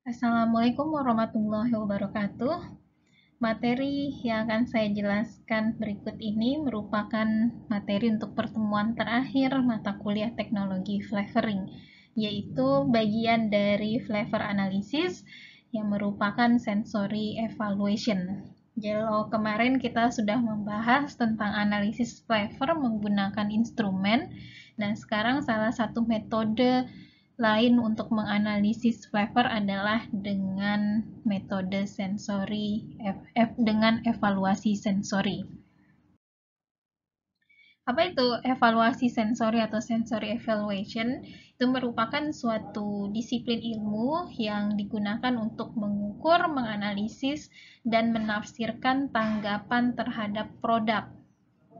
Assalamualaikum warahmatullahi wabarakatuh. Materi yang akan saya jelaskan berikut ini merupakan materi untuk pertemuan terakhir mata kuliah teknologi flavoring, yaitu bagian dari flavor analysis yang merupakan sensory evaluation. Jadi kemarin kita sudah membahas tentang analisis flavor menggunakan instrumen, dan sekarang salah satu metode lain untuk menganalisis flavor adalah dengan metode sensori dengan evaluasi sensori. Apa itu evaluasi sensori atau sensory evaluation? Itu merupakan suatu disiplin ilmu yang digunakan untuk mengukur, menganalisis, dan menafsirkan tanggapan terhadap produk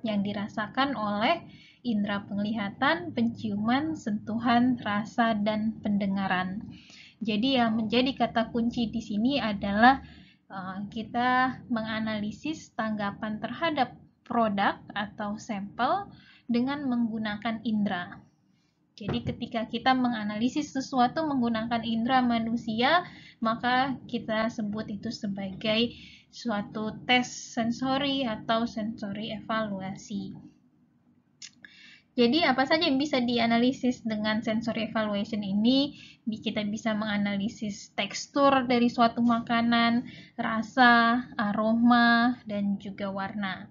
yang dirasakan oleh indera penglihatan, penciuman, sentuhan, rasa, dan pendengaran. Jadi yang menjadi kata kunci di sini adalah kita menganalisis tanggapan terhadap produk atau sampel dengan menggunakan indera. Jadi ketika kita menganalisis sesuatu menggunakan indera manusia, maka kita sebut itu sebagai suatu tes sensori atau sensori evaluasi. Jadi apa saja yang bisa dianalisis dengan sensory evaluation ini? Kita bisa menganalisis tekstur dari suatu makanan, rasa, aroma, dan juga warna.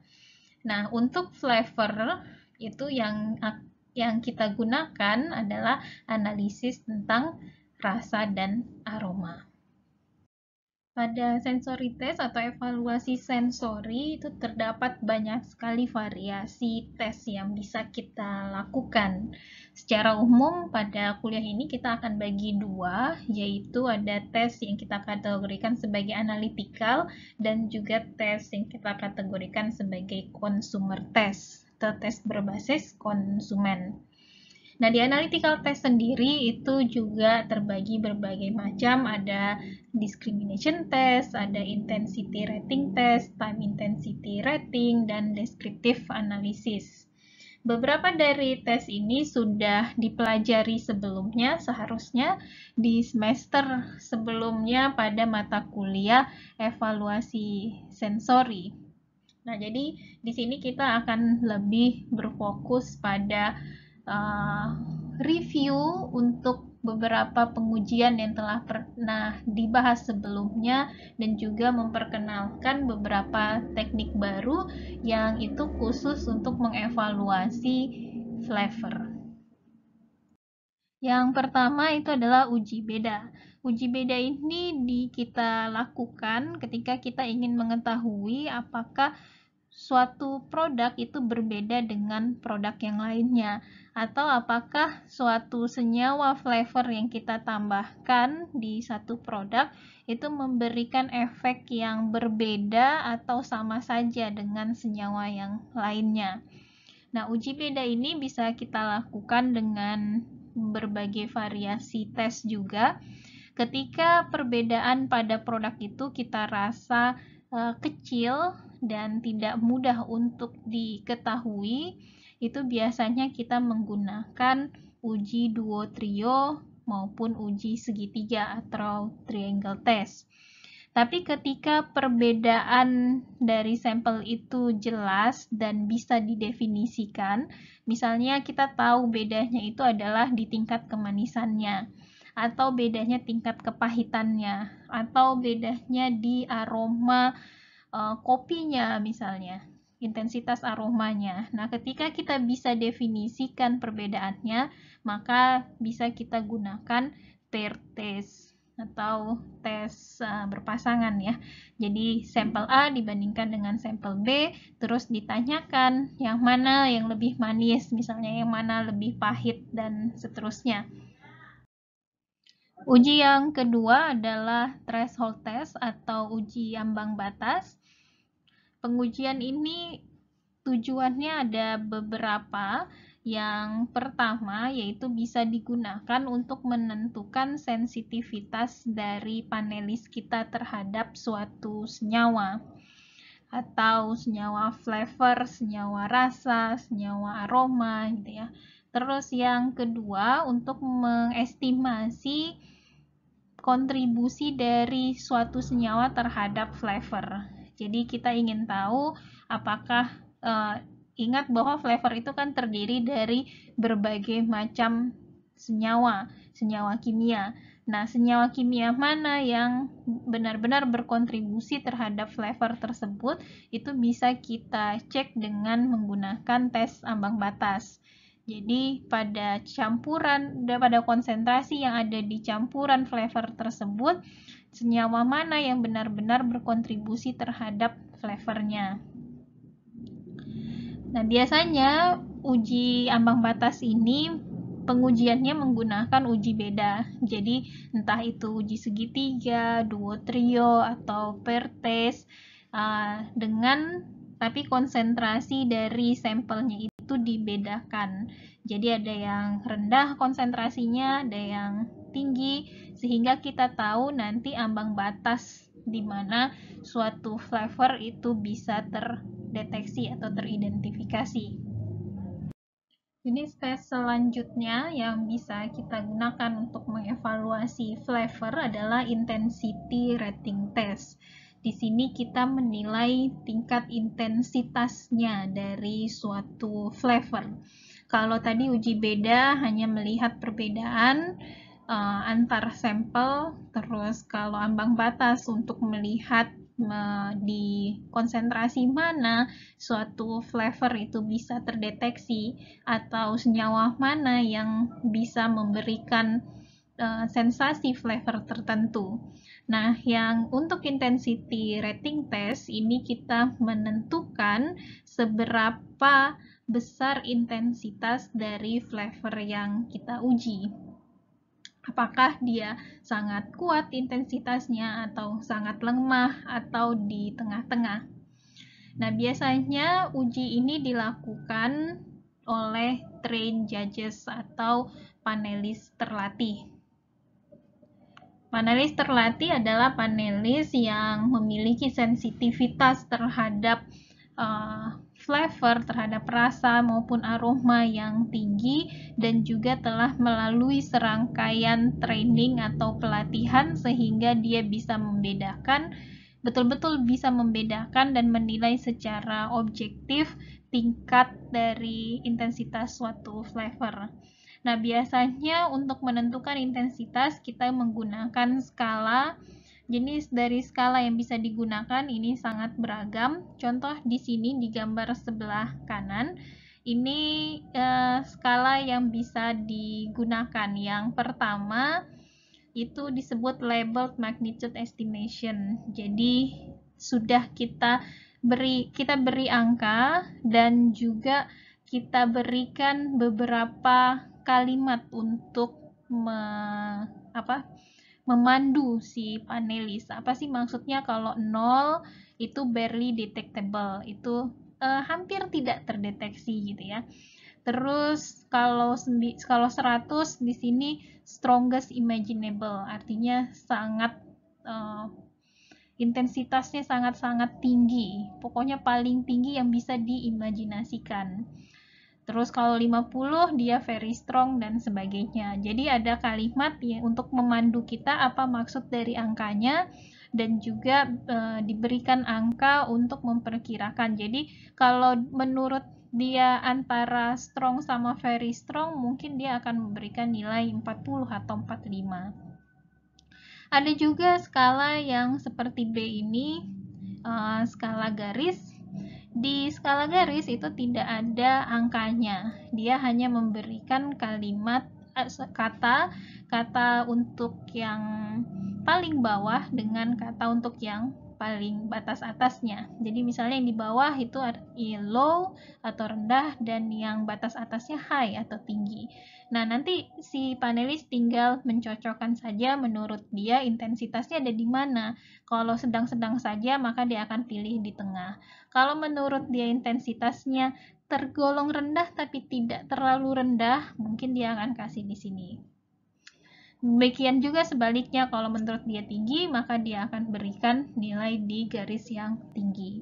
Nah, untuk flavor itu yang kita gunakan adalah analisis tentang rasa dan aroma. Pada sensory test atau evaluasi sensori itu terdapat banyak sekali variasi tes yang bisa kita lakukan. Secara umum pada kuliah ini kita akan bagi dua, yaitu ada tes yang kita kategorikan sebagai analytical dan juga tes yang kita kategorikan sebagai consumer test atau tes berbasis konsumen. Nah, di analytical test sendiri itu juga terbagi berbagai macam, ada discrimination test, ada intensity rating test, time intensity rating, dan descriptive analysis. Beberapa dari tes ini sudah dipelajari sebelumnya, seharusnya di semester sebelumnya pada mata kuliah evaluasi sensori. Nah, jadi di sini kita akan lebih berfokus pada review untuk beberapa pengujian yang telah pernah dibahas sebelumnya dan juga memperkenalkan beberapa teknik baru yang itu khusus untuk mengevaluasi flavor. Yang pertama itu adalah uji beda. Uji beda ini kita lakukan ketika kita ingin mengetahui apakah suatu produk itu berbeda dengan produk yang lainnya, atau apakah suatu senyawa flavor yang kita tambahkan di satu produk itu memberikan efek yang berbeda atau sama saja dengan senyawa yang lainnya. Nah, uji beda ini bisa kita lakukan dengan berbagai variasi tes juga. Ketika perbedaan pada produk itu kita rasa kecil dan tidak mudah untuk diketahui, itu biasanya kita menggunakan uji duo trio maupun uji segitiga atau triangle test. Tapi ketika perbedaan dari sampel itu jelas dan bisa didefinisikan, misalnya kita tahu bedanya itu adalah di tingkat kemanisannya, atau bedanya tingkat kepahitannya, atau bedanya di aroma kopinya misalnya, intensitas aromanya. Nah, ketika kita bisa definisikan perbedaannya, maka bisa kita gunakan pair test atau tes berpasangan ya. Jadi sampel A dibandingkan dengan sampel B, terus ditanyakan yang mana yang lebih manis, misalnya yang mana lebih pahit, dan seterusnya. Uji yang kedua adalah threshold test atau uji ambang batas. Pengujian ini tujuannya ada beberapa. Yang pertama yaitu bisa digunakan untuk menentukan sensitivitas dari panelis kita terhadap suatu senyawa atau senyawa flavor, senyawa rasa, senyawa aroma gitu ya. Terus yang kedua untuk mengestimasi kontribusi dari suatu senyawa terhadap flavor. Jadi kita ingin tahu apakah ingat bahwa flavor itu kan terdiri dari berbagai macam senyawa kimia. Nah, senyawa kimia mana yang benar-benar berkontribusi terhadap flavor tersebut, itu bisa kita cek dengan menggunakan tes ambang batas. Jadi pada konsentrasi yang ada di campuran flavor tersebut, senyawa mana yang benar-benar berkontribusi terhadap flavornya. Nah, biasanya uji ambang batas ini pengujiannya menggunakan uji beda. Jadi entah itu uji segitiga, duo, trio, atau pair test tapi konsentrasi dari sampelnya itu dibedakan. Jadi ada yang rendah konsentrasinya, ada yang tinggi, sehingga kita tahu nanti ambang batas di mana suatu flavor itu bisa terdeteksi atau teridentifikasi. Jenis tes selanjutnya yang bisa kita gunakan untuk mengevaluasi flavor adalah intensity rating test. Di sini kita menilai tingkat intensitasnya dari suatu flavor. Kalau tadi uji beda hanya melihat perbedaan antar sampel, terus kalau ambang batas untuk melihat di konsentrasi mana suatu flavor itu bisa terdeteksi atau senyawa mana yang bisa memberikan sensasi flavor tertentu. Nah, yang untuk intensity rating test ini kita menentukan seberapa besar intensitas dari flavor yang kita uji. Apakah dia sangat kuat intensitasnya atau sangat lemah atau di tengah-tengah. Nah, biasanya uji ini dilakukan oleh trained judges atau panelis terlatih. Panelis terlatih adalah panelis yang memiliki sensitivitas terhadap flavor, terhadap rasa maupun aroma yang tinggi dan juga telah melalui serangkaian training atau pelatihan sehingga dia bisa membedakan, betul-betul bisa membedakan dan menilai secara objektif tingkat dari intensitas suatu flavor. Nah, biasanya untuk menentukan intensitas kita menggunakan skala. Jenis dari skala yang bisa digunakan ini sangat beragam. Contoh di sini di gambar sebelah kanan, ini skala yang bisa digunakan. Yang pertama itu disebut labeled magnitude estimation. Jadi sudah kita beri angka dan juga kita berikan beberapa kalimat untuk memandu si panelis. Apa sih maksudnya kalau 0 itu barely detectable, itu hampir tidak terdeteksi gitu ya. Terus kalau 100 di sini strongest imaginable, artinya sangat intensitasnya sangat-sangat tinggi. Pokoknya paling tinggi yang bisa diimajinasikan. Terus kalau 50 dia very strong dan sebagainya. Jadi ada kalimat ya untuk memandu kita apa maksud dari angkanya dan juga diberikan angka untuk memperkirakan. Jadi kalau menurut dia antara strong sama very strong, mungkin dia akan memberikan nilai 40 atau 45. Ada juga skala yang seperti B ini, skala garis. Di skala garis itu tidak ada angkanya, dia hanya memberikan kalimat kata untuk yang paling bawah dengan kata untuk yang paling batas atasnya. Jadi misalnya yang di bawah itu low atau rendah dan yang batas atasnya high atau tinggi. Nah, nanti si panelis tinggal mencocokkan saja menurut dia intensitasnya ada di mana. Kalau sedang-sedang saja maka dia akan pilih di tengah. Kalau menurut dia intensitasnya tergolong rendah tapi tidak terlalu rendah, mungkin dia akan kasih di sini. Demikian juga sebaliknya, kalau menurut dia tinggi, maka dia akan berikan nilai di garis yang tinggi.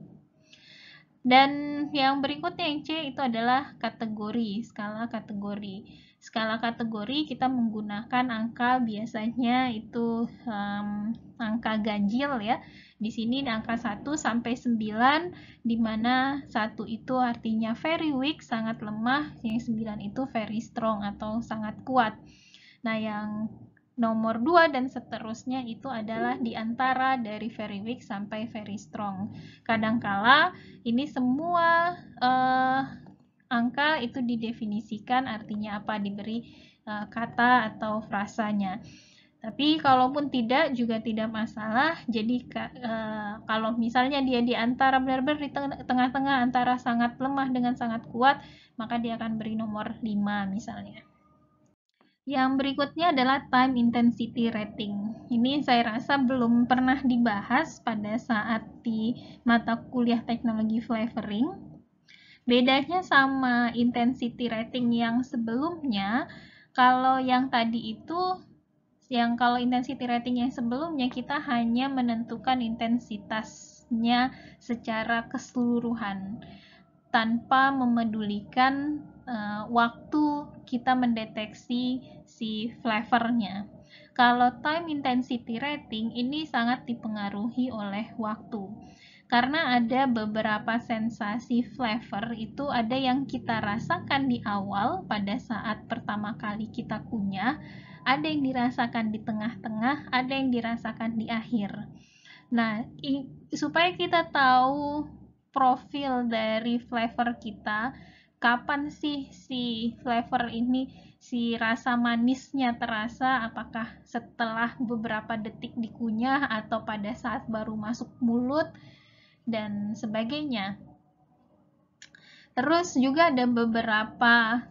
Dan yang berikutnya yang C itu adalah kategori, skala kategori. skala kategori kita menggunakan angka, biasanya itu angka ganjil ya. Di sini angka 1 sampai 9, di mana 1 itu artinya very weak, sangat lemah, yang 9 itu very strong atau sangat kuat. Nah, yang nomor 2 dan seterusnya itu adalah di antara dari very weak sampai very strong. Kadangkala ini semua angka itu didefinisikan artinya apa, diberi kata atau frasanya. Tapi kalaupun tidak juga tidak masalah. Jadi kalau misalnya dia di antara, benar-benar di tengah-tengah antara sangat lemah dengan sangat kuat, maka dia akan beri nomor 5 misalnya. Yang berikutnya adalah time intensity rating. Ini saya rasa belum pernah dibahas pada saat di mata kuliah teknologi flavoring. Bedanya sama intensity rating yang sebelumnya, kalau yang tadi itu, kalau intensity rating yang sebelumnya kita hanya menentukan intensitasnya secara keseluruhan tanpa memedulikan waktu kita mendeteksi si flavornya. Kalau time intensity rating ini sangat dipengaruhi oleh waktu. Karena ada beberapa sensasi flavor itu ada yang kita rasakan di awal pada saat pertama kali kita kunyah, ada yang dirasakan di tengah-tengah, ada yang dirasakan di akhir. Nah, supaya kita tahu profil dari flavor kita, kapan sih si flavor ini, si rasa manisnya terasa, apakah setelah beberapa detik dikunyah atau pada saat baru masuk mulut, dan sebagainya. Terus juga ada beberapa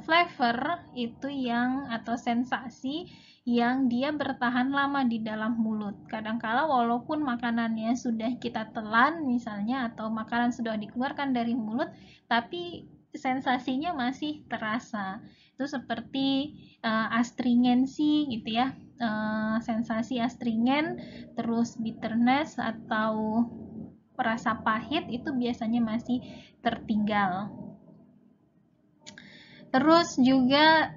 flavor itu yang, atau sensasi yang dia bertahan lama di dalam mulut. Kadangkala walaupun makanannya sudah kita telan misalnya, atau makanan sudah dikeluarkan dari mulut, tapi sensasinya masih terasa. Itu seperti astringency gitu ya, sensasi astringen, terus bitterness atau rasa pahit itu biasanya masih tertinggal. Terus juga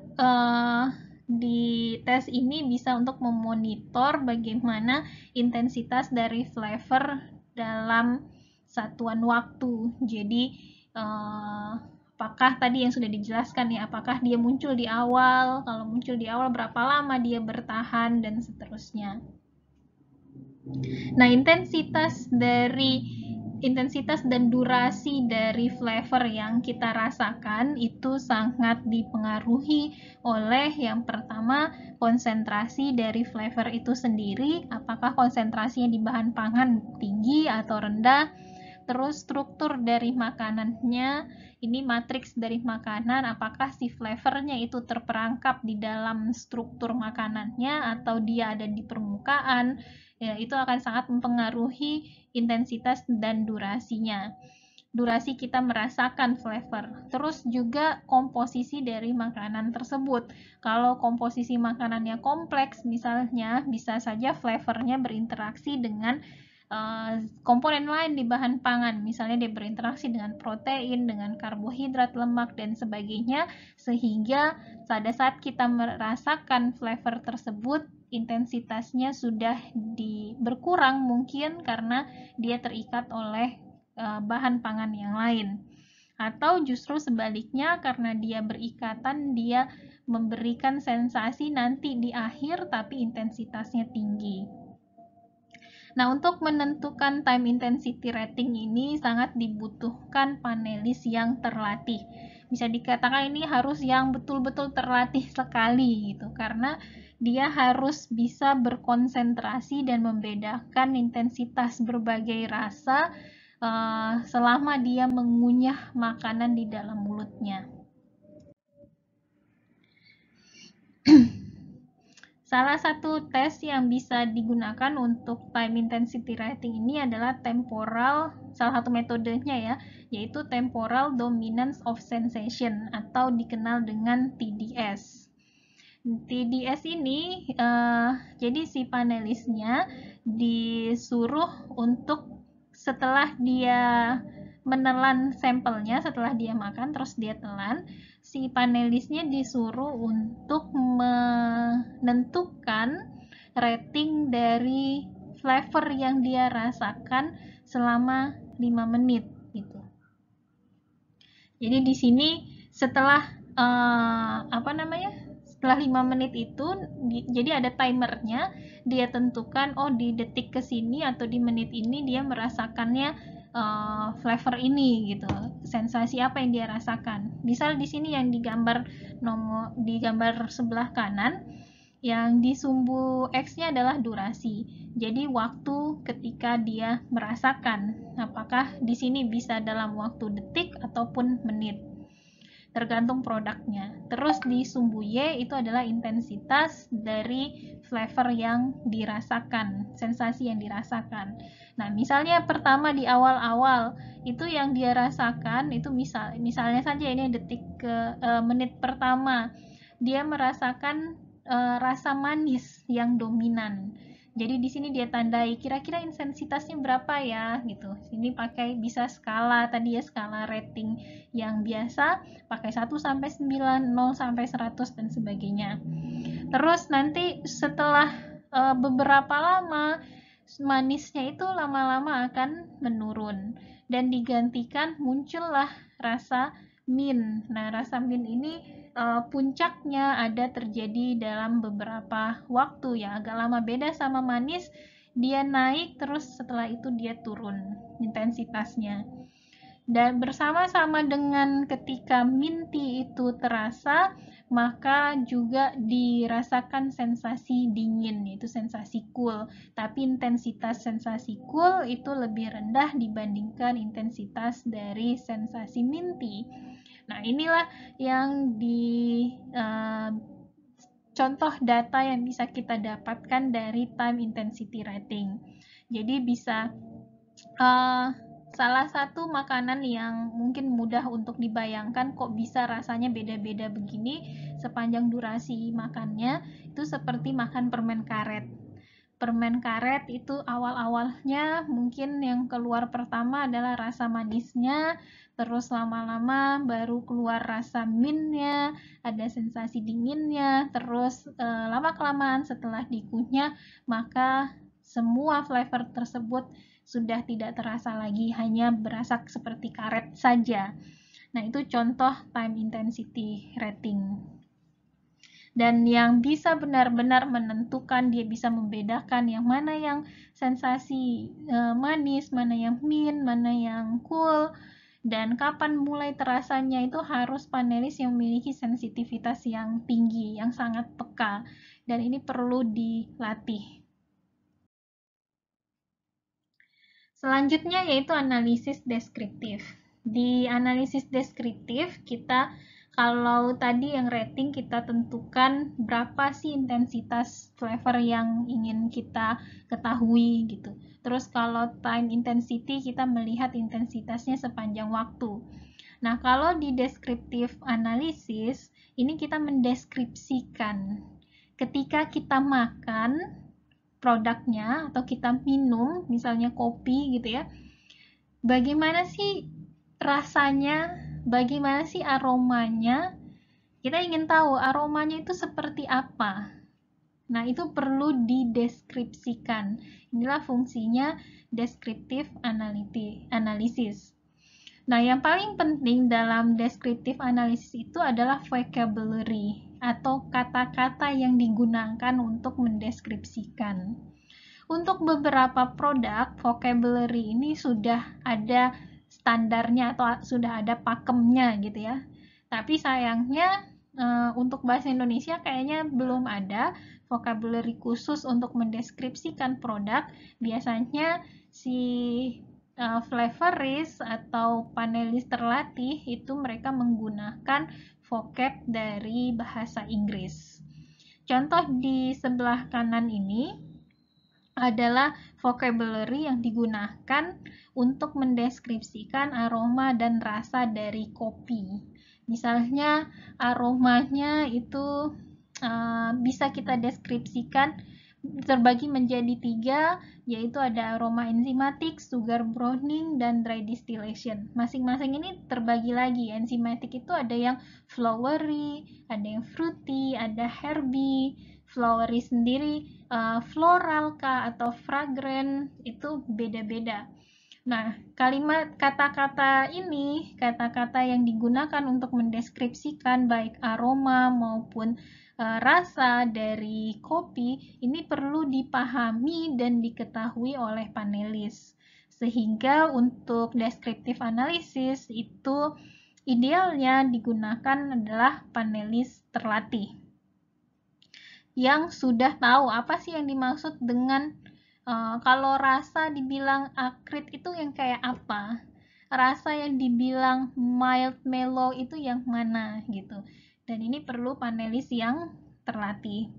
di tes ini bisa untuk memonitor bagaimana intensitas dari flavor dalam satuan waktu. Jadi apakah tadi yang sudah dijelaskan ya, apakah dia muncul di awal, kalau muncul di awal berapa lama dia bertahan, dan seterusnya. Nah, intensitas dan durasi dari flavor yang kita rasakan itu sangat dipengaruhi oleh yang pertama, konsentrasi dari flavor itu sendiri, apakah konsentrasinya di bahan pangan tinggi atau rendah, terus struktur dari makanannya, ini matriks dari makanan, apakah si flavornya itu terperangkap di dalam struktur makanannya atau dia ada di permukaan, ya, itu akan sangat mempengaruhi intensitas dan durasinya. Durasi kita merasakan flavor. Terus juga komposisi dari makanan tersebut. Kalau komposisi makanannya kompleks misalnya, bisa saja flavornya berinteraksi dengan komponen lain di bahan pangan, misalnya dia berinteraksi dengan protein, dengan karbohidrat, lemak, dan sebagainya, sehingga pada saat kita merasakan flavor tersebut, intensitasnya sudah berkurang mungkin karena dia terikat oleh bahan pangan yang lain. Atau justru sebaliknya, karena dia berikatan, dia memberikan sensasi nanti di akhir tapi intensitasnya tinggi. Nah, untuk menentukan time intensity rating ini sangat dibutuhkan panelis yang terlatih. Bisa dikatakan ini harus yang betul-betul terlatih sekali gitu, karena dia harus bisa berkonsentrasi dan membedakan intensitas berbagai rasa selama dia mengunyah makanan di dalam mulutnya. Salah satu tes yang bisa digunakan untuk time intensity rating ini adalah salah satu metodenya ya, yaitu temporal dominance of sensation atau dikenal dengan TDS. TDS ini, jadi si panelisnya disuruh untuk setelah dia menelan sampelnya setelah dia makan, terus dia telan, si panelisnya disuruh untuk menentukan rating dari flavor yang dia rasakan selama 5 menit gitu. Jadi di sini setelah setelah 5 menit itu jadi ada timernya, dia tentukan oh di detik kesini atau di menit ini dia merasakannya flavor ini gitu, sensasi apa yang dia rasakan. Misal di sini yang digambar sebelah kanan, yang di sumbu X-nya adalah durasi. Jadi waktu ketika dia merasakan, apakah di sini bisa dalam waktu detik ataupun menit, tergantung produknya. Terus di sumbu Y itu adalah intensitas dari flavor yang dirasakan, sensasi yang dirasakan. Nah, misalnya pertama di awal-awal itu yang dia rasakan itu misalnya saja ini menit pertama dia merasakan rasa manis yang dominan. Jadi di sini dia tandai kira-kira intensitasnya berapa ya gitu. Ini pakai bisa skala tadi ya, skala rating yang biasa pakai 1 sampai 9, 0 sampai 100 dan sebagainya. Terus nanti setelah beberapa lama manisnya itu lama-lama akan menurun dan digantikan muncullah rasa mint. Nah, rasa mint ini puncaknya ada terjadi dalam beberapa waktu ya, agak lama, beda sama manis, dia naik terus setelah itu dia turun intensitasnya. Dan bersama-sama dengan ketika minty itu terasa, maka juga dirasakan sensasi dingin, yaitu sensasi cool. Tapi intensitas sensasi cool itu lebih rendah dibandingkan intensitas dari sensasi minty. Nah, inilah yang contoh data yang bisa kita dapatkan dari time intensity rating. Jadi bisa salah satu makanan yang mungkin mudah untuk dibayangkan kok bisa rasanya beda-beda begini sepanjang durasi makannya, itu seperti makan permen karet. Permen karet itu awal-awalnya mungkin yang keluar pertama adalah rasa manisnya, terus lama-lama baru keluar rasa mintnya, ada sensasi dinginnya, terus lama-kelamaan setelah dikunyah maka semua flavor tersebut sudah tidak terasa lagi, hanya berasa seperti karet saja. Nah, itu contoh time intensity rating. Dan yang bisa benar-benar menentukan, dia bisa membedakan yang mana yang sensasi manis, mana yang mint, mana yang cool, dan kapan mulai terasanya itu harus panelis yang memiliki sensitivitas yang tinggi, yang sangat peka, dan ini perlu dilatih. Selanjutnya yaitu analisis deskriptif. Di analisis deskriptif kita, kalau tadi yang rating kita tentukan berapa sih intensitas flavor yang ingin kita ketahui gitu. Terus kalau time intensity kita melihat intensitasnya sepanjang waktu. Nah, kalau di deskriptif analisis ini kita mendeskripsikan ketika kita makan produknya atau kita minum misalnya kopi gitu ya, bagaimana sih rasanya, bagaimana sih aromanya, kita ingin tahu aromanya itu seperti apa. Nah, itu perlu dideskripsikan. Inilah fungsinya descriptive analysis. Nah, yang paling penting dalam descriptive analysis itu adalah vocabulary atau kata-kata yang digunakan untuk mendeskripsikan. Untuk beberapa produk, vocabulary ini sudah ada standarnya atau sudah ada pakemnya gitu ya. Tapi sayangnya untuk bahasa Indonesia kayaknya belum ada vocabulary khusus untuk mendeskripsikan produk. Biasanya si flavorist atau panelis terlatih itu mereka menggunakan vocab dari bahasa Inggris. Contoh di sebelah kanan ini adalah vocabulary yang digunakan untuk mendeskripsikan aroma dan rasa dari kopi. Misalnya aromanya itu bisa kita deskripsikan terbagi menjadi 3, yaitu ada aroma enzimatik, sugar browning, dan dry distillation. Masing-masing ini terbagi lagi. Enzimatik itu ada yang flowery, ada yang fruity, ada herby. Flowery sendiri floral kah atau fragrant, itu beda-beda. Nah, kata-kata yang digunakan untuk mendeskripsikan baik aroma maupun rasa dari kopi, ini perlu dipahami dan diketahui oleh panelis. Sehingga untuk descriptive analysis itu idealnya digunakan adalah panelis terlatih yang sudah tahu apa sih yang dimaksud dengan kalau rasa dibilang akrid itu yang kayak apa, rasa yang dibilang mild mellow itu yang mana gitu. Dan ini perlu panelis yang terlatih.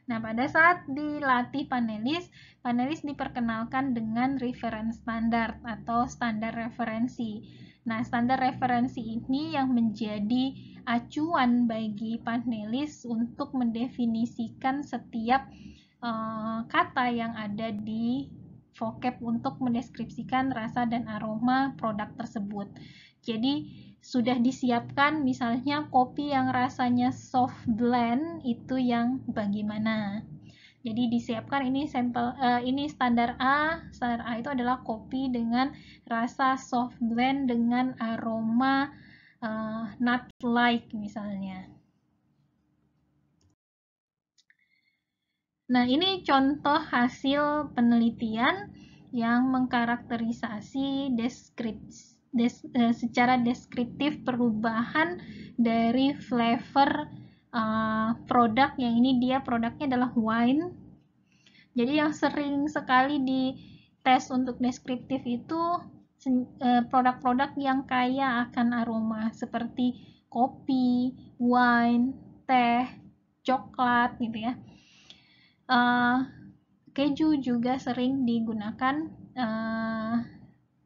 Nah, pada saat dilatih panelis diperkenalkan dengan reference standar atau standar referensi. Nah, standar referensi ini yang menjadi acuan bagi panelis untuk mendefinisikan setiap kata yang ada di vocab untuk mendeskripsikan rasa dan aroma produk tersebut. Jadi sudah disiapkan misalnya kopi yang rasanya soft blend itu yang bagaimana. Jadi disiapkan ini sampel ini standar A. Standar A itu adalah kopi dengan rasa soft blend dengan aroma nut like misalnya. Nah, ini contoh hasil penelitian yang mengkarakterisasi secara deskriptif perubahan dari flavor produk. Yang ini produknya adalah wine. Jadi yang sering sekali di tes untuk deskriptif itu produk-produk yang kaya akan aroma seperti kopi, wine, teh, coklat gitu ya. Keju juga sering digunakan,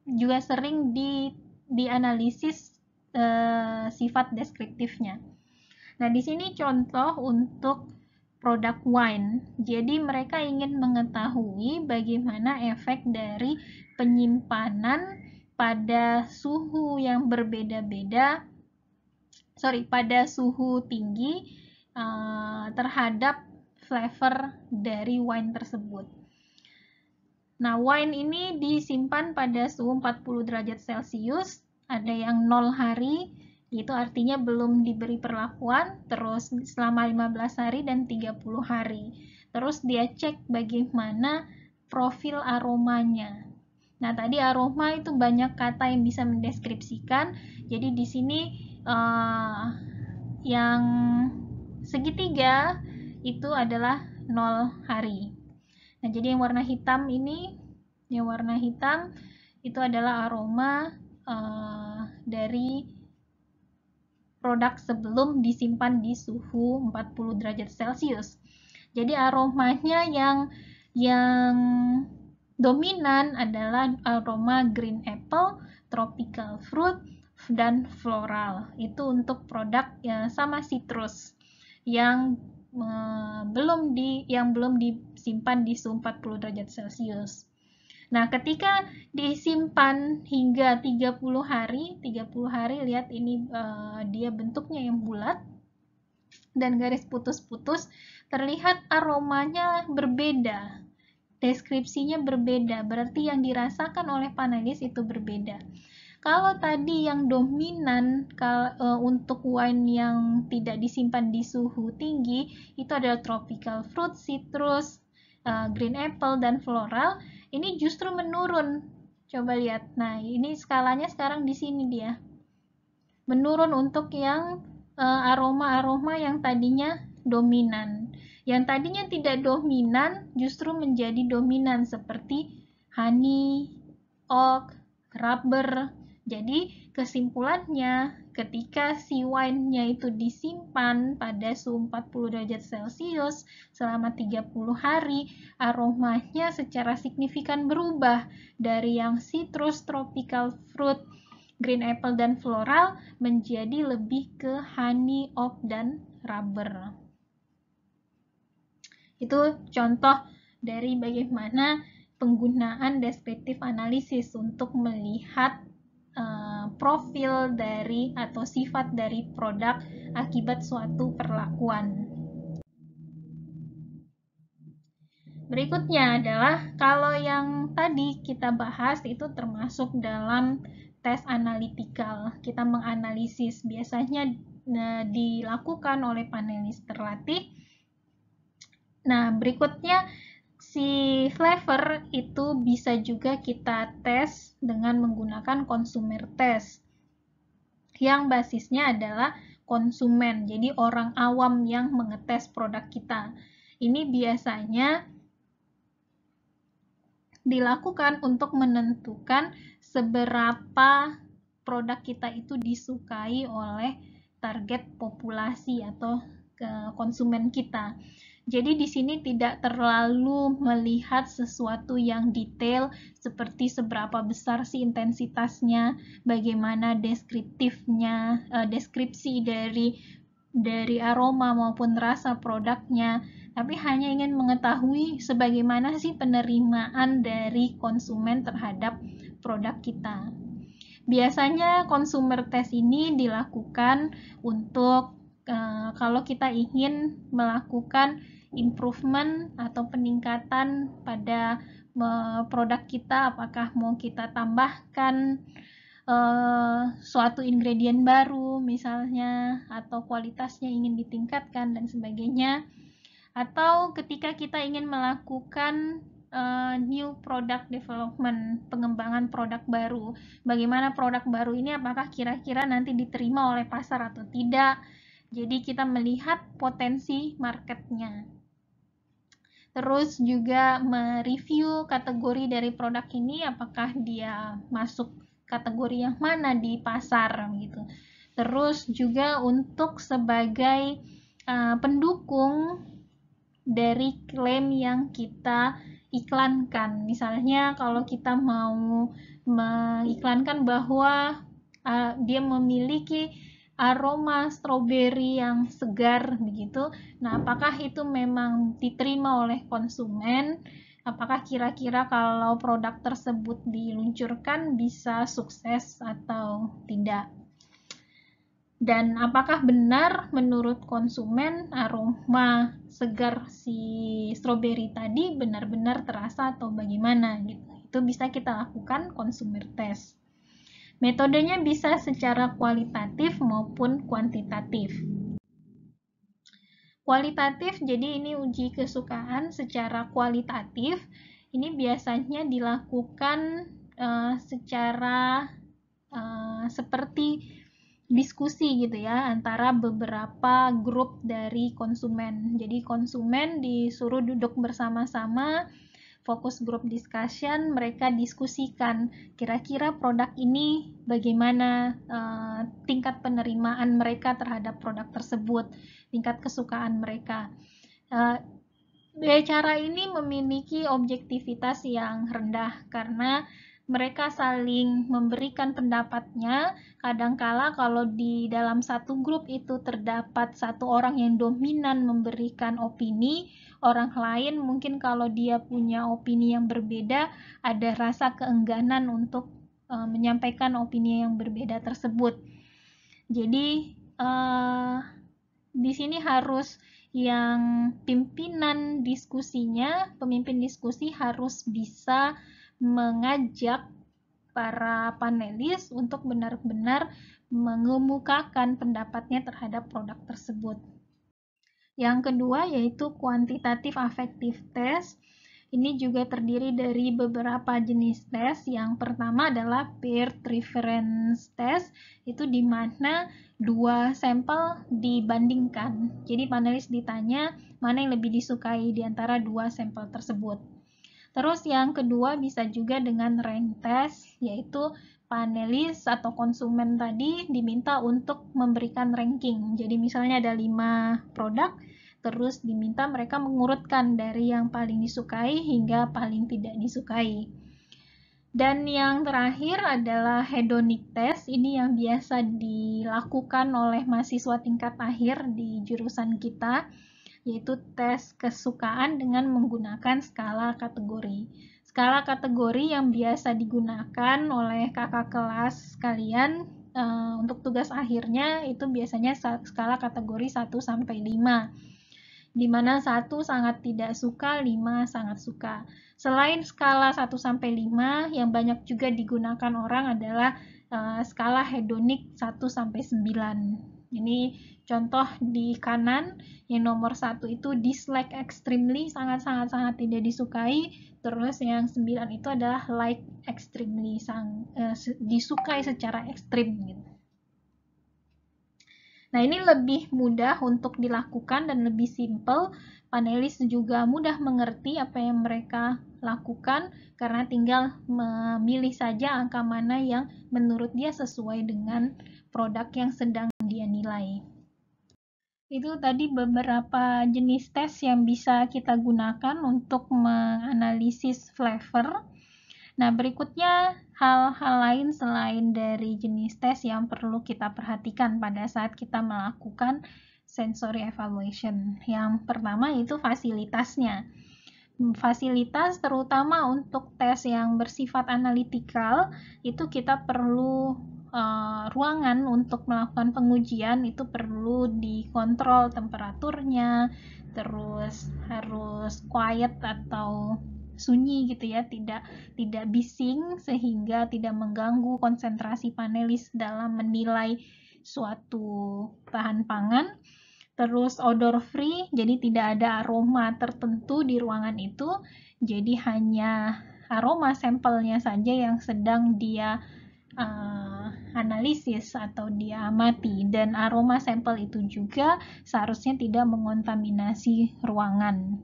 juga sering dianalisis sifat deskriptifnya. Nah, di sini contoh untuk produk wine. Jadi mereka ingin mengetahui bagaimana efek dari penyimpanan pada suhu yang berbeda-beda, pada suhu tinggi terhadap flavor dari wine tersebut. Nah, wine ini disimpan pada suhu 40 derajat Celcius, ada yang 0 hari, itu artinya belum diberi perlakuan, terus selama 15 hari dan 30 hari. Terus dia cek bagaimana profil aromanya. Nah, tadi aroma itu banyak kata yang bisa mendeskripsikan, jadi di sini yang segitiga itu adalah 0 hari. Nah, jadi yang warna hitam itu adalah aroma dari produk sebelum disimpan di suhu 40 derajat Celcius. Jadi aromanya yang dominan adalah aroma green apple, tropical fruit, dan floral. Itu untuk produk sama citrus yang belum disimpan di suhu 40 derajat Celcius. Nah, ketika disimpan hingga 30 hari, lihat ini dia bentuknya yang bulat dan garis putus-putus, terlihat aromanya berbeda. Deskripsinya berbeda, berarti yang dirasakan oleh panelis itu berbeda. Kalau tadi yang dominan untuk wine yang tidak disimpan di suhu tinggi itu adalah tropical fruit, citrus, green apple, dan floral, ini justru menurun. Coba lihat. Nah, ini skalanya sekarang di sini dia. Menurun untuk yang aroma-aroma yang tadinya dominan. Yang tadinya tidak dominan justru menjadi dominan seperti honey, oak, rubber. Jadi kesimpulannya ketika si wine-nya itu disimpan pada suhu 40 derajat Celcius selama 30 hari, aromanya secara signifikan berubah dari yang citrus, tropical fruit, green apple, dan floral menjadi lebih ke honey, oak, dan rubber. Itu contoh dari bagaimana penggunaan descriptive analysis untuk melihat profil dari atau sifat dari produk akibat suatu perlakuan. Berikutnya adalah kalau yang tadi kita bahas itu termasuk dalam tes analitikal. Kita menganalisis, biasanya dilakukan oleh panelis terlatih. Nah, berikutnya si flavor itu bisa juga kita tes dengan menggunakan consumer test yang basisnya adalah konsumen, jadi orang awam yang mengetes produk kita. Ini biasanya dilakukan untuk menentukan seberapa produk kita itu disukai oleh target populasi atau konsumen kita. Jadi di sini tidak terlalu melihat sesuatu yang detail seperti seberapa besar sih intensitasnya, bagaimana deskriptifnya, deskripsi dari aroma maupun rasa produknya, tapi hanya ingin mengetahui sebagaimana sih penerimaan dari konsumen terhadap produk kita. Biasanya consumer test ini dilakukan untuk kalau kita ingin melakukan improvement atau peningkatan pada produk kita, apakah mau kita tambahkan suatu ingredient baru misalnya, atau kualitasnya ingin ditingkatkan dan sebagainya, atau ketika kita ingin melakukan new product development, pengembangan produk baru, bagaimana produk baru ini apakah kira-kira nanti diterima oleh pasar atau tidak. Jadi kita melihat potensi marketnya. Terus juga mereview kategori dari produk ini, apakah dia masuk kategori yang mana di pasar gitu. Terus juga untuk sebagai pendukung dari klaim yang kita iklankan. Misalnya kalau kita mau mengiklankan bahwa dia memiliki aroma stroberi yang segar begitu. Nah, apakah itu memang diterima oleh konsumen? Apakah kira-kira kalau produk tersebut diluncurkan bisa sukses atau tidak? Dan apakah benar menurut konsumen aroma segar si stroberi tadi benar-benar terasa atau bagaimana gitu. Itu bisa kita lakukan consumer test. Metodenya bisa secara kualitatif maupun kuantitatif. Kualitatif, jadi ini uji kesukaan secara kualitatif. Ini biasanya dilakukan secara seperti diskusi gitu ya antara beberapa grup dari konsumen. Jadi konsumen disuruh duduk bersama-sama, fokus group discussion, mereka diskusikan kira-kira produk ini bagaimana tingkat penerimaan mereka terhadap produk tersebut, tingkat kesukaan mereka. Cara ini memiliki objektivitas yang rendah karena mereka saling memberikan pendapatnya. Kadangkala kalau di dalam satu grup itu terdapat satu orang yang dominan memberikan opini, orang lain mungkin kalau dia punya opini yang berbeda, ada rasa keengganan untuk menyampaikan opini yang berbeda tersebut. Jadi di sini harus yang pimpinan diskusinya, pemimpin diskusi harus bisa mengajak para panelis untuk benar-benar mengemukakan pendapatnya terhadap produk tersebut. Yang kedua yaitu quantitative affective test. Ini juga terdiri dari beberapa jenis tes. Yang pertama adalah paired reference test, itu di mana dua sampel dibandingkan. Jadi panelis ditanya mana yang lebih disukai di antara dua sampel tersebut. Terus yang kedua bisa juga dengan rank test, yaitu panelis atau konsumen tadi diminta untuk memberikan ranking. Jadi misalnya ada 5 produk, terus diminta mereka mengurutkan dari yang paling disukai hingga paling tidak disukai. Dan yang terakhir adalah hedonic test. Ini yang biasa dilakukan oleh mahasiswa tingkat akhir di jurusan kita. yaitu tes kesukaan dengan menggunakan skala kategori. Skala kategori yang biasa digunakan oleh kakak kelas kalian untuk tugas akhirnya itu biasanya skala kategori 1 sampai 5. Di mana 1 sangat tidak suka, 5 sangat suka. Selain skala 1 sampai 5, yang banyak juga digunakan orang adalah skala hedonik 1 sampai 9. Ini contoh di kanan, yang nomor 1 itu dislike extremely, sangat tidak disukai. Terus yang 9 itu adalah like extremely, disukai secara ekstrim gitu. Nah, ini lebih mudah untuk dilakukan dan lebih simple. Panelis juga mudah mengerti apa yang mereka lakukan karena tinggal memilih saja angka mana yang menurut dia sesuai dengan produk yang sedang dia nilai. Itu tadi beberapa jenis tes yang bisa kita gunakan untuk menganalisis flavor. Nah, berikutnya hal-hal lain selain dari jenis tes yang perlu kita perhatikan pada saat kita melakukan sensory evaluation. Yang pertama itu fasilitasnya. Fasilitas terutama untuk tes yang bersifat analitikal itu kita perlu ruangan untuk melakukan pengujian, itu perlu dikontrol temperaturnya, terus harus quiet atau sunyi gitu ya, tidak bising sehingga tidak mengganggu konsentrasi panelis dalam menilai suatu bahan pangan. Terus odor free, jadi tidak ada aroma tertentu di ruangan itu, jadi hanya aroma sampelnya saja yang sedang dia analisis atau dia amati, dan aroma sampel itu juga seharusnya tidak mengontaminasi ruangan.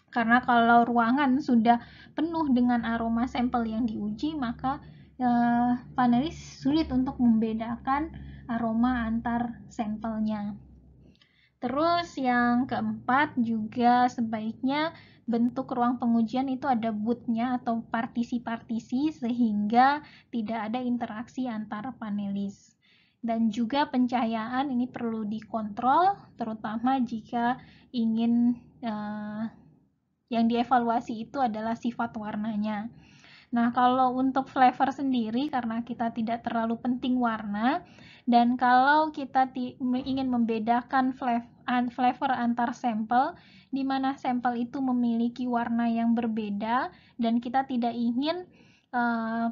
Karena kalau ruangan sudah penuh dengan aroma sampel yang diuji, maka panelis sulit untuk membedakan aroma antar sampelnya. Terus yang keempat juga sebaiknya bentuk ruang pengujian itu ada booth-nya atau partisi-partisi sehingga tidak ada interaksi antara panelis. Dan juga pencahayaan ini perlu dikontrol, terutama jika ingin yang dievaluasi itu adalah sifat warnanya. Nah, kalau untuk flavor sendiri, karena kita tidak terlalu penting warna, dan kalau kita ingin membedakan flavor antar sampel, di mana sampel itu memiliki warna yang berbeda, dan kita tidak ingin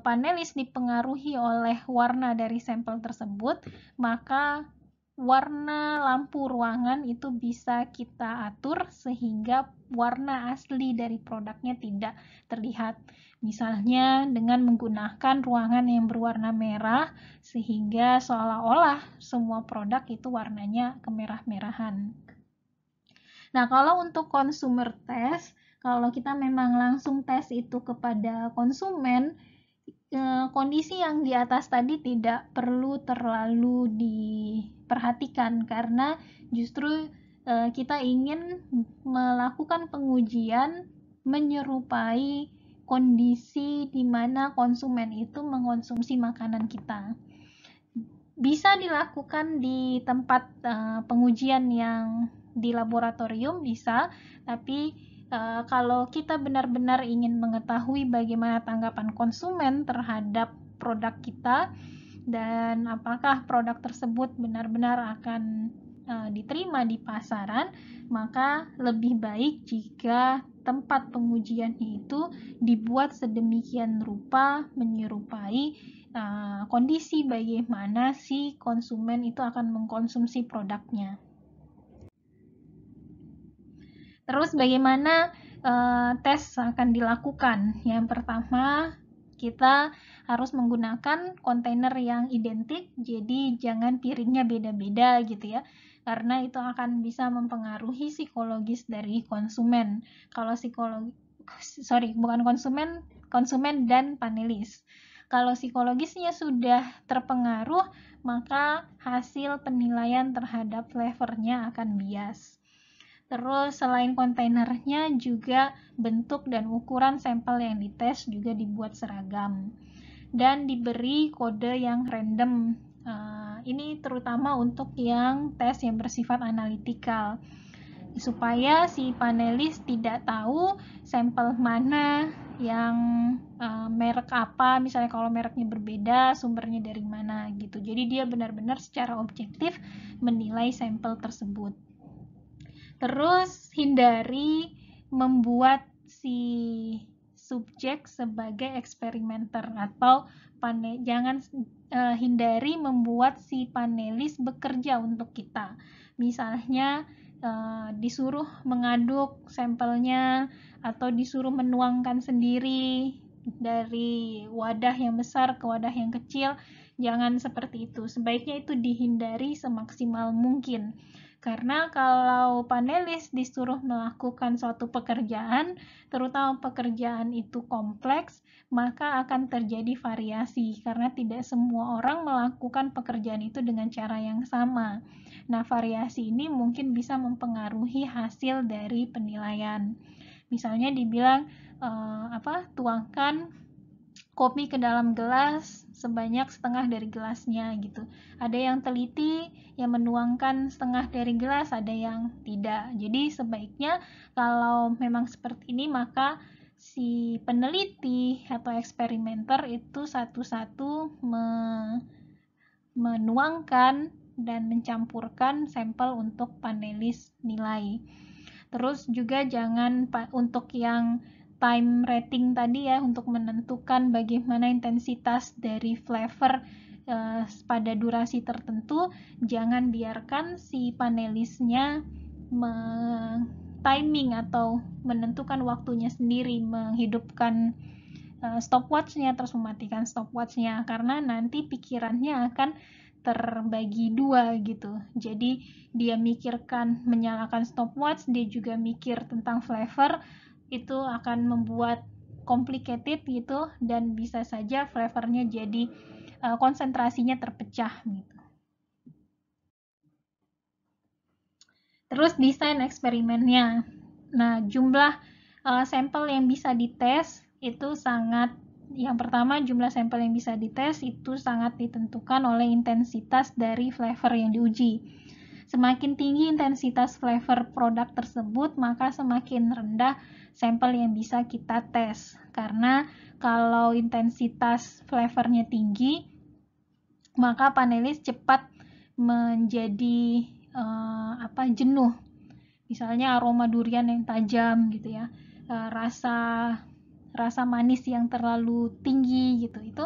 panelis dipengaruhi oleh warna dari sampel tersebut, maka warna lampu ruangan itu bisa kita atur sehingga warna asli dari produknya tidak terlihat. Misalnya dengan menggunakan ruangan yang berwarna merah sehingga seolah-olah semua produk itu warnanya kemerah-merahan. Nah, kalau untuk consumer test, kalau kita memang langsung tes itu kepada konsumen, kondisi yang di atas tadi tidak perlu terlalu diperhatikan karena justru kita ingin melakukan pengujian menyerupai kondisi di mana konsumen itu mengkonsumsi makanan kita. Bisa dilakukan di tempat pengujian yang di laboratorium bisa, tapi kalau kita benar-benar ingin mengetahui bagaimana tanggapan konsumen terhadap produk kita dan apakah produk tersebut benar-benar akan diterima di pasaran, maka lebih baik jika tempat pengujiannya itu dibuat sedemikian rupa menyerupai kondisi bagaimana si konsumen itu akan mengkonsumsi produknya. Terus bagaimana tes akan dilakukan? Yang pertama, kita harus menggunakan kontainer yang identik, jadi jangan piringnya beda-beda gitu ya, karena itu akan bisa mempengaruhi psikologis dari konsumen. Kalau bukan konsumen dan panelis. Kalau psikologisnya sudah terpengaruh, maka hasil penilaian terhadap flavornya akan bias. Terus selain kontainernya juga bentuk dan ukuran sampel yang dites juga dibuat seragam dan diberi kode yang random. Ini terutama untuk yang tes yang bersifat analitikal. supaya si panelis tidak tahu sampel mana yang merek apa, misalnya kalau mereknya berbeda, sumbernya dari mana gitu. Jadi dia benar-benar secara objektif menilai sampel tersebut. Terus hindari membuat si subjek sebagai eksperimenter atau jangan hindari membuat si panelis bekerja untuk kita. Misalnya disuruh mengaduk sampelnya atau disuruh menuangkan sendiri dari wadah yang besar ke wadah yang kecil. Jangan seperti itu. Sebaiknya itu dihindari semaksimal mungkin. Karena kalau panelis disuruh melakukan suatu pekerjaan, terutama pekerjaan itu kompleks, maka akan terjadi variasi karena tidak semua orang melakukan pekerjaan itu dengan cara yang sama. Nah, variasi ini mungkin bisa mempengaruhi hasil dari penilaian. Misalnya dibilang tuangkan kopi ke dalam gelas sebanyak setengah dari gelasnya gitu. Ada yang teliti yang menuangkan setengah dari gelas, ada yang tidak. Jadi sebaiknya kalau memang seperti ini, maka si peneliti atau eksperimenter itu satu-satu menuangkan dan mencampurkan sampel untuk panelis nilai. Terus juga jangan untuk yang time rating tadi ya, untuk menentukan bagaimana intensitas dari flavor pada durasi tertentu, jangan biarkan si panelisnya timing atau menentukan waktunya sendiri, menghidupkan stopwatch-nya terus mematikan stopwatch-nya, karena nanti pikirannya akan terbagi dua gitu. Jadi dia mikirkan menyalakan stopwatch, dia juga mikir tentang flavor, itu akan membuat complicated gitu, dan bisa saja flavornya jadi konsentrasinya terpecah gitu. Terus desain eksperimennya. Nah, jumlah sampel yang bisa dites itu yang pertama, jumlah sampel yang bisa dites itu sangat ditentukan oleh intensitas dari flavor yang diuji. Semakin tinggi intensitas flavor produk tersebut, maka semakin rendah sampel yang bisa kita tes. Karena kalau intensitas flavornya tinggi, maka panelis cepat menjadi jenuh. Misalnya aroma durian yang tajam gitu ya, rasa manis yang terlalu tinggi gitu, itu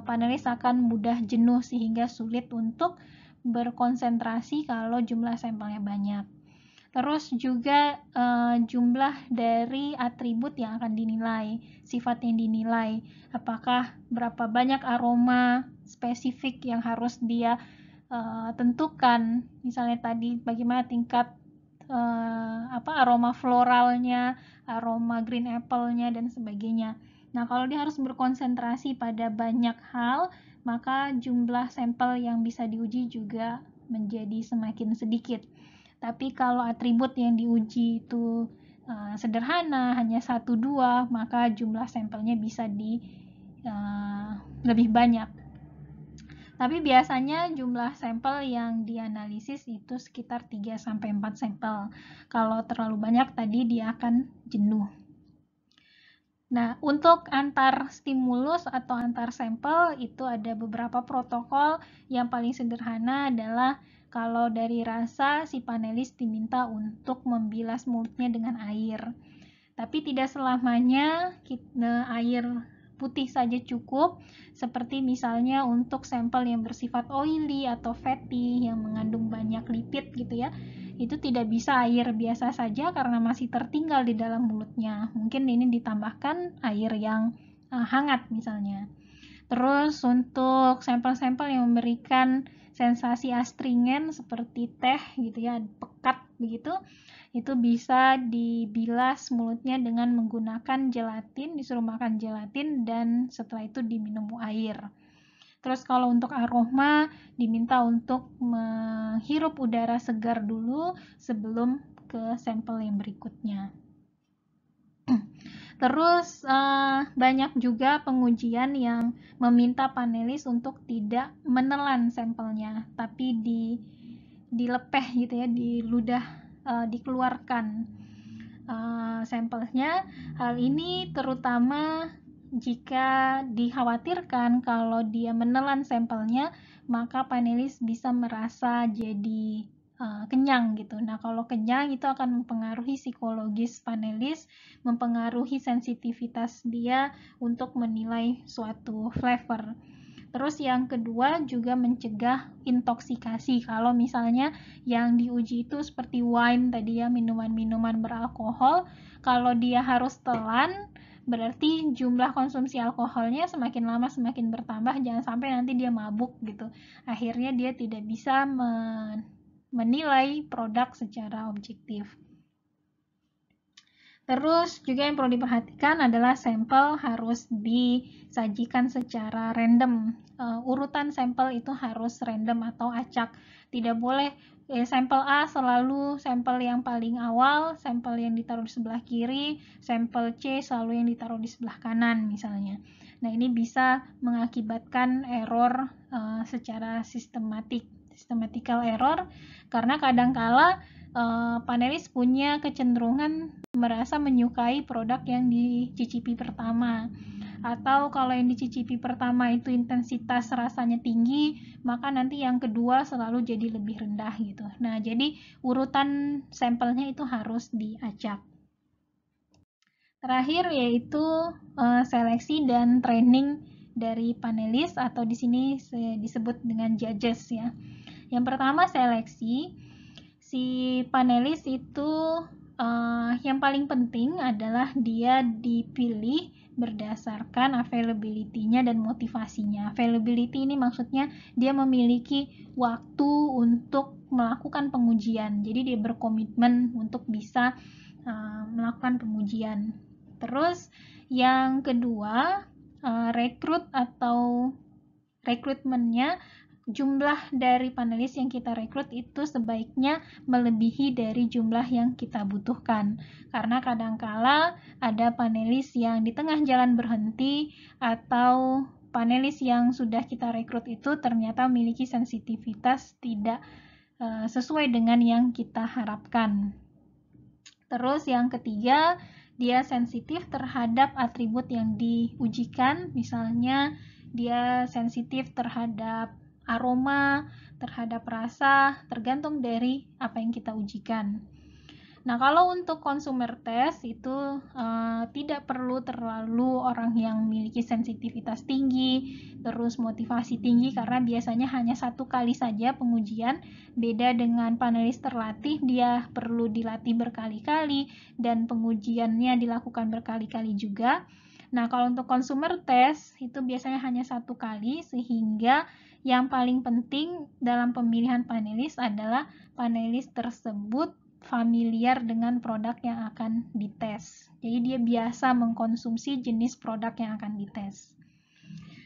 panelis akan mudah jenuh sehingga sulit untuk berkonsentrasi kalau jumlah sampelnya banyak. Terus juga jumlah dari atribut yang akan dinilai, sifat yang dinilai, apakah berapa banyak aroma spesifik yang harus dia tentukan, misalnya tadi bagaimana tingkat aroma floralnya, aroma green apple-nya dan sebagainya. Nah, kalau dia harus berkonsentrasi pada banyak hal, maka jumlah sampel yang bisa diuji juga menjadi semakin sedikit. Tapi kalau atribut yang diuji itu sederhana, hanya 1-2, maka jumlah sampelnya bisa lebih banyak. Tapi biasanya jumlah sampel yang dianalisis itu sekitar 3-4 sampel. Kalau terlalu banyak tadi dia akan jenuh. Nah, untuk antar stimulus atau antar sampel itu ada beberapa protokol. Yang paling sederhana adalah kalau dari rasa, si panelis diminta untuk membilas mulutnya dengan air. Tapi tidak selamanya air putih saja cukup, seperti misalnya untuk sampel yang bersifat oily atau fatty yang mengandung banyak lipid gitu ya, itu tidak bisa air biasa saja karena masih tertinggal di dalam mulutnya. Mungkin ini ditambahkan air yang hangat misalnya. Terus untuk sampel-sampel yang memberikan sensasi astringen seperti teh gitu ya, pekat begitu, itu bisa dibilas mulutnya dengan menggunakan gelatin, disuruh makan gelatin dan setelah itu diminum air. Terus kalau untuk aroma diminta untuk menghirup udara segar dulu sebelum ke sampel yang berikutnya. Terus banyak juga pengujian yang meminta panelis untuk tidak menelan sampelnya, tapi dilepeh gitu ya, diludah dikeluarkan sampelnya. Hal ini terutama jika dikhawatirkan kalau dia menelan sampelnya, maka panelis bisa merasa jadi kenyang gitu. Nah, kalau kenyang itu akan mempengaruhi psikologis panelis, mempengaruhi sensitivitas dia untuk menilai suatu flavor. Terus yang kedua juga mencegah intoksikasi. Kalau misalnya yang diuji itu seperti wine tadi ya, minuman-minuman beralkohol, kalau dia harus telan, berarti jumlah konsumsi alkoholnya semakin lama semakin bertambah, jangan sampai nanti dia mabuk gitu. Akhirnya dia tidak bisa menilai produk secara objektif. Terus juga yang perlu diperhatikan adalah sampel harus disajikan secara random. Urutan sampel itu harus random atau acak. Tidak boleh sampel A selalu sampel yang paling awal, sampel yang ditaruh di sebelah kiri, sampel C selalu yang ditaruh di sebelah kanan misalnya. Nah, ini bisa mengakibatkan error secara systematical error, karena kadangkala panelis punya kecenderungan merasa menyukai produk yang dicicipi pertama, atau kalau yang dicicipi pertama itu intensitas rasanya tinggi, maka nanti yang kedua selalu jadi lebih rendah gitu. Nah, jadi urutan sampelnya itu harus diacak. Terakhir yaitu seleksi dan training dari panelis, atau di sini disebut dengan judges ya. Yang pertama seleksi. Si panelis itu yang paling penting adalah dia dipilih berdasarkan availability-nya dan motivasinya. Availability ini maksudnya dia memiliki waktu untuk melakukan pengujian. Jadi dia berkomitmen untuk bisa melakukan pengujian. Terus yang kedua, rekrut atau rekrutmennya, jumlah dari panelis yang kita rekrut itu sebaiknya melebihi dari jumlah yang kita butuhkan, karena kadangkala ada panelis yang di tengah jalan berhenti, atau panelis yang sudah kita rekrut itu ternyata memiliki sensitivitas tidak sesuai dengan yang kita harapkan. Terus yang ketiga, dia sensitif terhadap atribut yang diujikan, misalnya dia sensitif terhadap aroma, terhadap rasa, tergantung dari apa yang kita ujikan. Nah, kalau untuk consumer test itu tidak perlu terlalu orang yang memiliki sensitivitas tinggi, terus motivasi tinggi, karena biasanya hanya satu kali saja pengujian. Beda dengan panelis terlatih, dia perlu dilatih berkali-kali dan pengujiannya dilakukan berkali-kali juga. Nah, kalau untuk consumer test itu biasanya hanya satu kali, sehingga yang paling penting dalam pemilihan panelis adalah panelis tersebut familiar dengan produk yang akan dites. Jadi dia biasa mengkonsumsi jenis produk yang akan dites.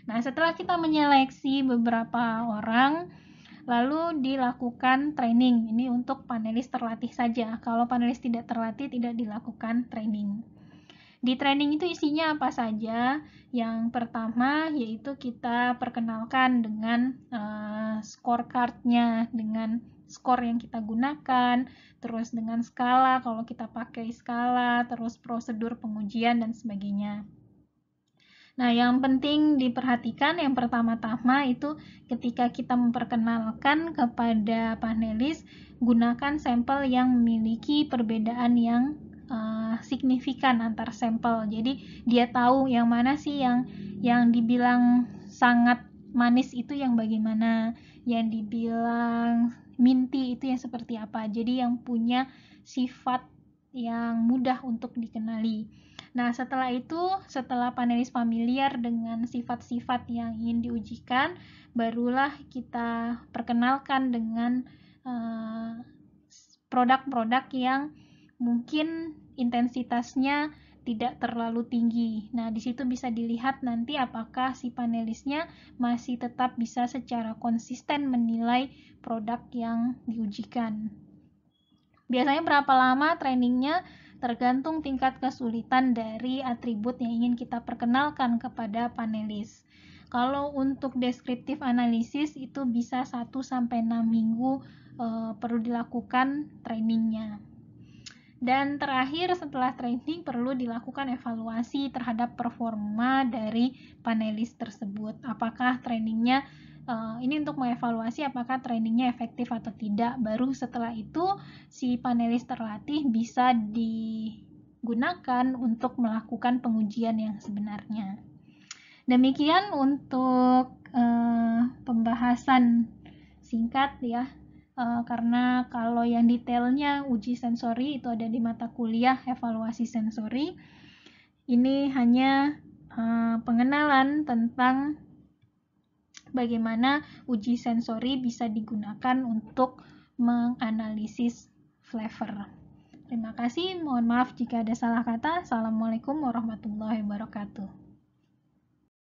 Nah, setelah kita menyeleksi beberapa orang, lalu dilakukan training. Ini untuk panelis terlatih saja. Kalau panelis tidak terlatih, tidak dilakukan training. Di training itu isinya apa saja? Yang pertama yaitu kita perkenalkan dengan scorecard-nya, dengan skor yang kita gunakan, terus dengan skala kalau kita pakai skala, terus prosedur pengujian dan sebagainya. Nah, yang penting diperhatikan yang pertama-tama itu ketika kita memperkenalkan kepada panelis, gunakan sampel yang memiliki perbedaan yang signifikan antar sampel. Jadi dia tahu yang mana sih yang dibilang sangat manis itu yang bagaimana, yang dibilang minty itu yang seperti apa. Jadi yang punya sifat yang mudah untuk dikenali. Nah, setelah itu, setelah panelis familiar dengan sifat-sifat yang ingin diujikan, barulah kita perkenalkan dengan produk-produk yang mungkin intensitasnya tidak terlalu tinggi. Nah, di situ bisa dilihat nanti apakah si panelisnya masih tetap bisa secara konsisten menilai produk yang diujikan. Biasanya berapa lama trainingnya? Tergantung tingkat kesulitan dari atribut yang ingin kita perkenalkan kepada panelis. Kalau untuk deskriptif analisis itu bisa 1-6 minggu perlu dilakukan trainingnya. Dan terakhir, setelah training perlu dilakukan evaluasi terhadap performa dari panelis tersebut. Apakah trainingnya, ini untuk mengevaluasi apakah trainingnya efektif atau tidak. Baru setelah itu si panelis terlatih bisa digunakan untuk melakukan pengujian yang sebenarnya. Demikian untuk pembahasan singkat ya. Karena kalau yang detailnya uji sensori itu ada di mata kuliah evaluasi sensori. Ini hanya pengenalan tentang bagaimana uji sensori bisa digunakan untuk menganalisis flavor. Terima kasih, mohon maaf jika ada salah kata. Assalamualaikum warahmatullahi wabarakatuh.